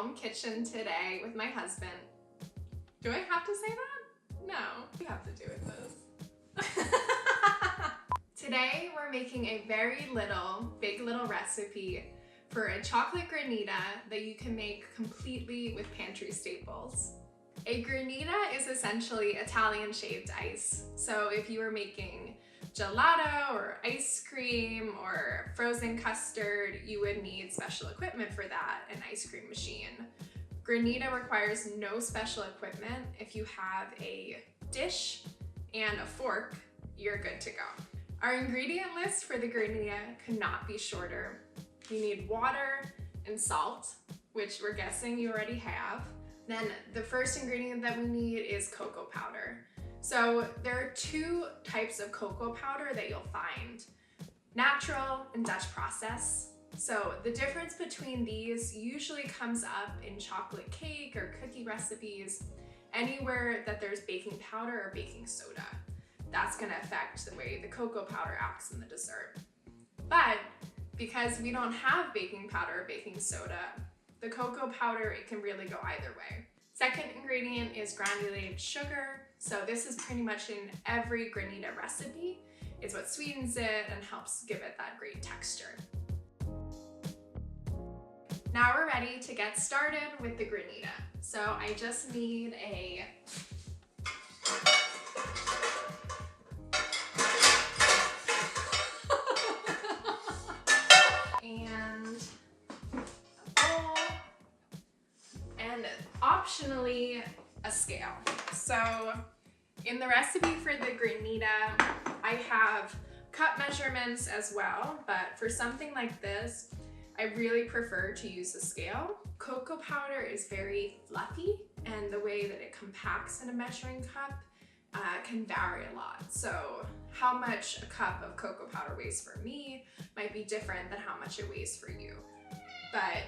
home kitchen today with my husband. Do I have to say that? No, you have to do with this. Today we're making a very little, big little recipe for a chocolate granita that you can make completely with pantry staples. A granita is essentially Italian shaped ice. So if you were making gelato or ice cream or frozen custard, you would need special equipment for that, an ice cream machine. Granita requires no special equipment. If you have a dish and a fork, you're good to go. Our ingredient list for the granita could not be shorter. You need water and salt, which we're guessing you already have. Then the first ingredient that we need is cocoa powder. So there are two types of cocoa powder that you'll find, natural and Dutch process. So the difference between these usually comes up in chocolate cake or cookie recipes, anywhere that there's baking powder or baking soda. That's gonna affect the way the cocoa powder acts in the dessert. But because we don't have baking powder or baking soda, the cocoa powder, it can really go either way. Second ingredient is granulated sugar. So this is pretty much in every granita recipe. It's what sweetens it and helps give it that great texture. Now we're ready to get started with the granita. So I just need a optionally a scale. So in the recipe for the granita, I have cup measurements as well, but for something like this, I really prefer to use a scale. Cocoa powder is very fluffy, and the way that it compacts in a measuring cup can vary a lot. So how much a cup of cocoa powder weighs for me might be different than how much it weighs for you. But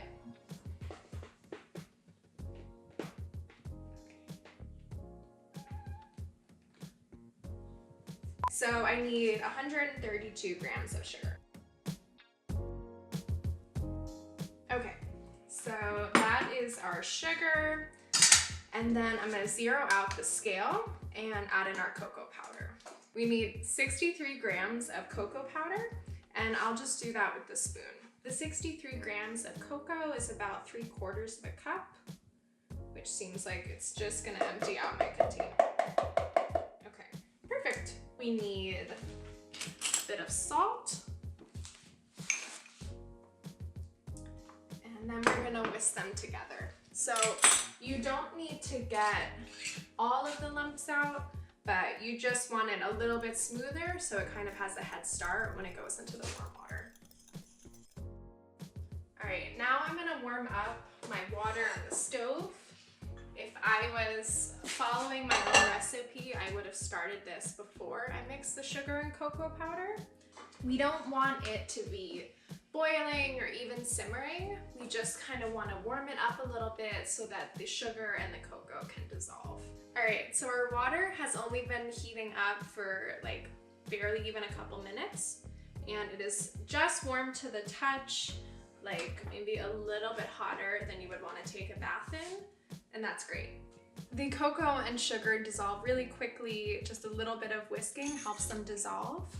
so I need 132 grams of sugar. Okay, so that is our sugar. And then I'm gonna zero out the scale and add in our cocoa powder. We need 63 grams of cocoa powder, and I'll just do that with the spoon. The 63 grams of cocoa is about 3/4 of a cup, which seems like it's just gonna empty out my container. Okay, perfect. We need a bit of salt. And then we're gonna whisk them together. So you don't need to get all of the lumps out, but you just want it a little bit smoother so it kind of has a head start when it goes into the warm water. All right, now I'm gonna warm up my water on the stove. If I was following my own recipe, I would have started this before I mixed the sugar and cocoa powder. We don't want it to be boiling or even simmering. We just kind of want to warm it up a little bit so that the sugar and the cocoa can dissolve. All right, so our water has only been heating up for like barely even a couple minutes, and it is just warm to the touch, like maybe a little bit hotter than you would want to take a bath in, and that's great. The cocoa and sugar dissolve really quickly. Just a little bit of whisking helps them dissolve.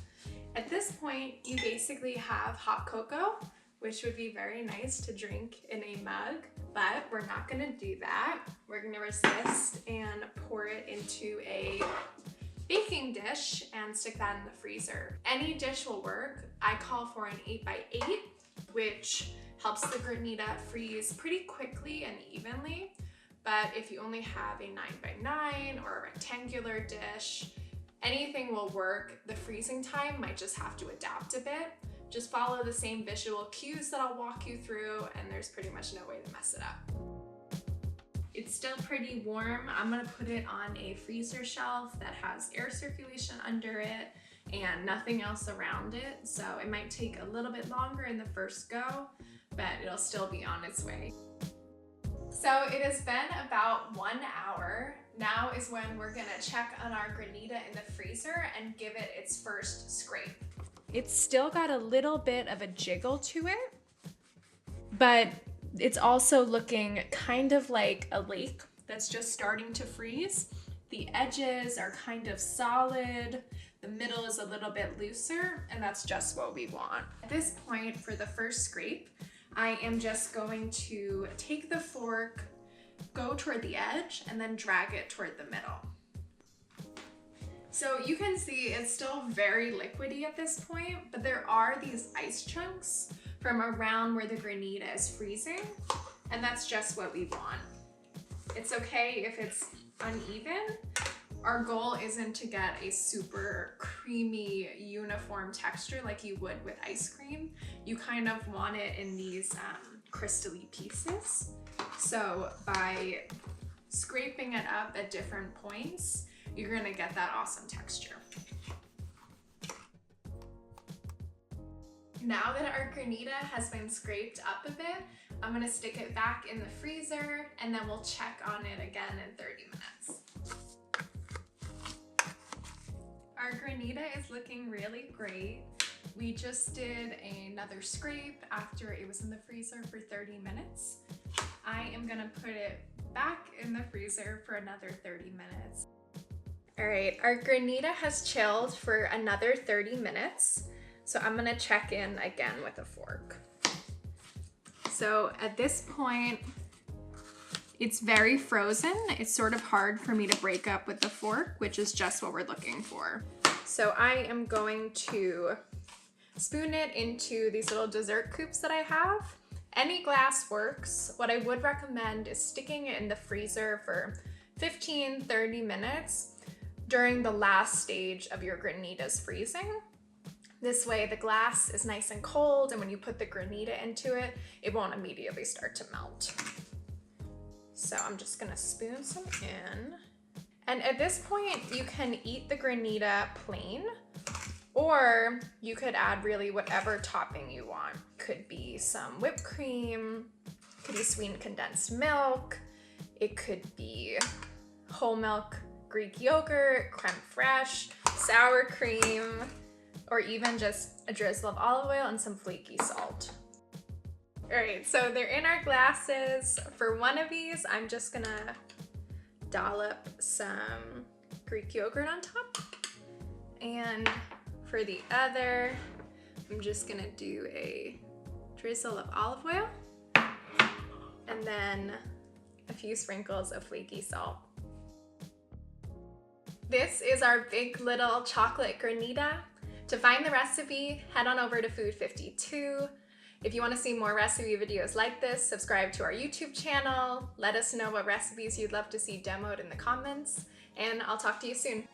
At this point, you basically have hot cocoa, which would be very nice to drink in a mug, but we're not gonna do that. We're gonna resist and pour it into a baking dish and stick that in the freezer. Any dish will work. I call for an 8x8, which helps the granita freeze pretty quickly and evenly. But if you only have a 9x9 or a rectangular dish, anything will work. The freezing time might just have to adapt a bit. Just follow the same visual cues that I'll walk you through, and there's pretty much no way to mess it up. It's still pretty warm. I'm gonna put it on a freezer shelf that has air circulation under it and nothing else around it. So it might take a little bit longer in the first go, but it'll still be on its way. So it has been about 1 hour. Now is when we're gonna check on our granita in the freezer and give it its first scrape. It's still got a little bit of a jiggle to it, but It's also looking kind of like a lake that's just starting to freeze. The edges are kind of solid. The middle is a little bit looser, and that's just what we want. At this point, for the first scrape, I am just going to take the fork, go toward the edge, and then drag it toward the middle. So you can see it's still very liquidy at this point, but there are these ice chunks from around where the granita is freezing, and that's just what we want. It's okay if it's uneven. Our goal isn't to get a super creamy, uniform texture like you would with ice cream. You kind of want it in these crystally pieces. So by scraping it up at different points, you're gonna get that awesome texture. Now that our granita has been scraped up a bit, I'm gonna stick it back in the freezer, and then we'll check on it again in 30 minutes. Our granita is looking really great. We just did another scrape after it was in the freezer for 30 minutes. I am gonna put it back in the freezer for another 30 minutes. All right, our granita has chilled for another 30 minutes. So I'm gonna check in again with a fork. So at this point, it's very frozen. It's sort of hard for me to break up with the fork, which is just what we're looking for. So I am going to spoon it into these little dessert cubes that I have. Any glass works. What I would recommend is sticking it in the freezer for 15-30 minutes during the last stage of your granita's freezing. This way the glass is nice and cold, and when you put the granita into it, it won't immediately start to melt. So I'm just gonna spoon some in. And at this point, you can eat the granita plain, or you could add really whatever topping you want. Could be some whipped cream, could be sweetened condensed milk, it could be whole milk Greek yogurt, crème fraîche, sour cream, or even just a drizzle of olive oil and some flaky salt. All right, so they're in our glasses. For one of these, I'm just gonna dollop some Greek yogurt on top. And for the other, I'm just gonna do a drizzle of olive oil and then a few sprinkles of flaky salt. This is our big little chocolate granita. To find the recipe, head on over to Food 52. If you want to see more recipe videos like this, subscribe to our YouTube channel. Let us know what recipes you'd love to see demoed in the comments, and I'll talk to you soon.